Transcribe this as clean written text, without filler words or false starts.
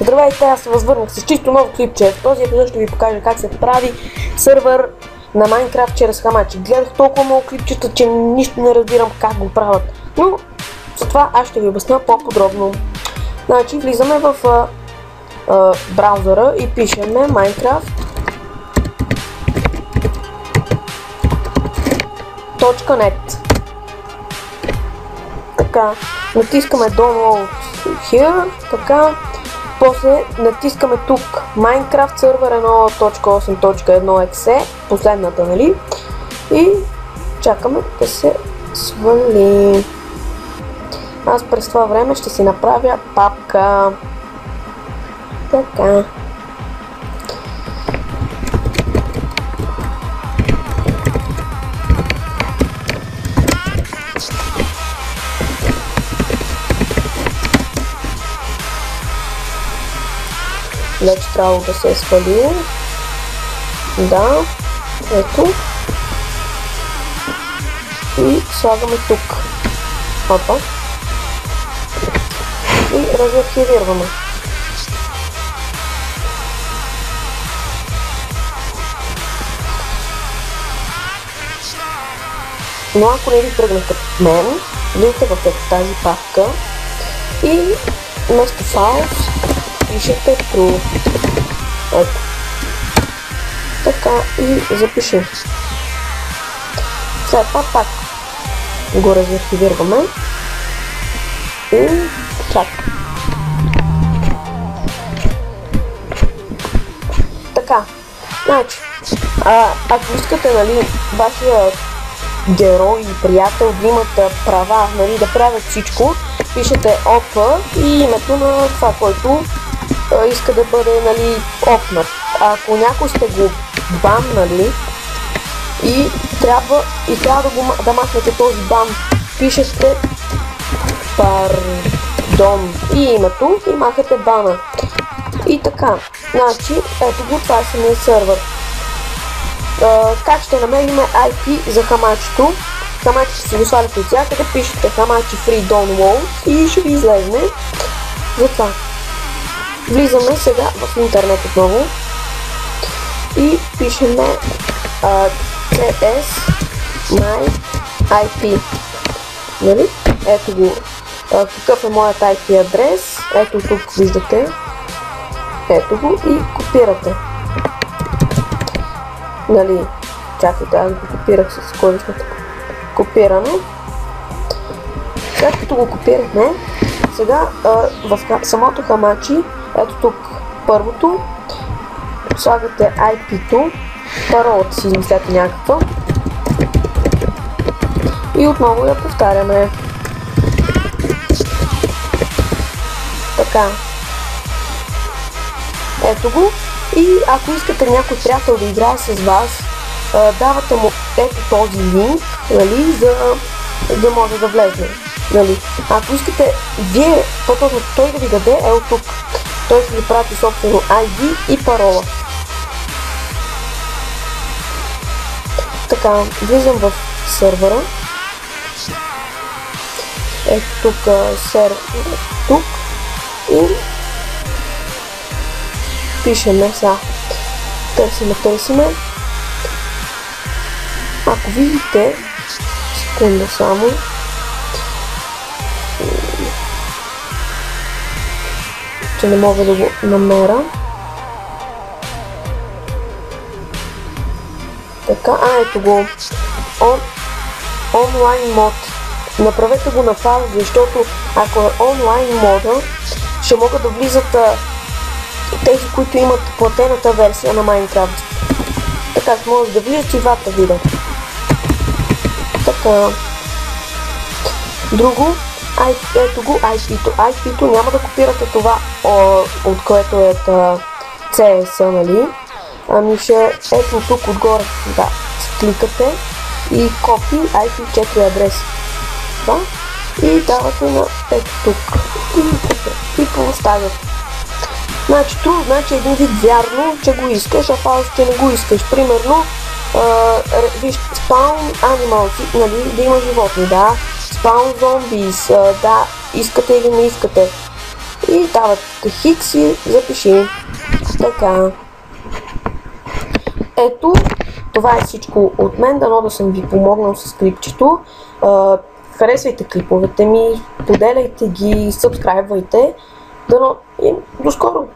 Здравейте, аз се възвърнах с чисто ново клипче. В този епизод ще ви покажа как се прави сървър на Майнкрафт чрез хамачи. Гледах толкова много клипчета, че нищо не разбирам как го правят. Но затова аз ще ви обясня по-подробно. Значи влизаме в браузъра и пишеме minecraft.net. Така, натискаме Download here, така. После натискаме тук Minecraft сервер 1.8.1exe, последната, нали? И чакаме да се свали. Аз през това време ще си направя папка. Така. Вече трябва да се е свалило. Да, ето. И слагаме тук. Опа. И разархивираме. Но ако не ви тръгне като мен, влизате в тази папка и вместо files пишете true. Ето. Така и запишем. След това пак го разархивираме и чак. Така. Значи, ако искате, нали, вашия герой и приятел да имат права, нали, да правят всичко, пишете OP и името на това, който иска да бъде, нали, опнат. Ако някой сте го баннали и трябва да махнете този бан, пишете пардон и името и махате бана. И така, значи, ето го, това е самия сървър. Как ще намерим IP за хамачето? Хамачето си го сваляте от всякъде, пишете хамачи free download и ще ви излезне за това. Влизаме сега в интернет отново и пишеме CS my IP. Нали? Ето го. Какъв е моят IP адрес? Ето тук виждате. Ето го и копирате. Нали? Чакайте, аз го копирах с клавишната копиране. След като го копирахме, сега в самото хамачи, ето тук първото, слагате IP-то, паролата си измислете някаква и отново я повтаряме. Така. Ето го. И ако искате някой приятел да играе с вас, давате му ето този линк, нали, за да може да влезе. Нали. Ако искате вие, по-точно той да ви даде, ето тук. Той ще ви прати собствено ID и парола. Така, влизам в сървъра. Ето тук сервер, тук и пишеме сега. Търсиме. Ако видите, секунда само. Че не мога да го намеря. Така, ето го. Онлайн мод. Направете го на файл, защото ако е онлайн мода, ще могат да влизат тези, които имат платената версия на Minecraft. Така че може да влизат и двата вида. Така. Друго, ето го IP-то. IP-то няма да копирате това, от което е CS, нали? Ами ще ето тук отгоре, да, кликате и копи IP4 адрес. Да? И давате на ето тук. И поставяте. Значи true, значи един вид вярно, че го искаш, а false, че не го искаш. Примерно, виж, spawn animals, нали, да има животни, да. Spawn zombies, да, искате или не искате. и дават хикс и запиши. Така. Ето, това е всичко от мен, дано да съм ви помогнал с клипчето. Харесвайте клиповете ми, поделяйте ги, сабскрайбвайте. Дано и до скоро!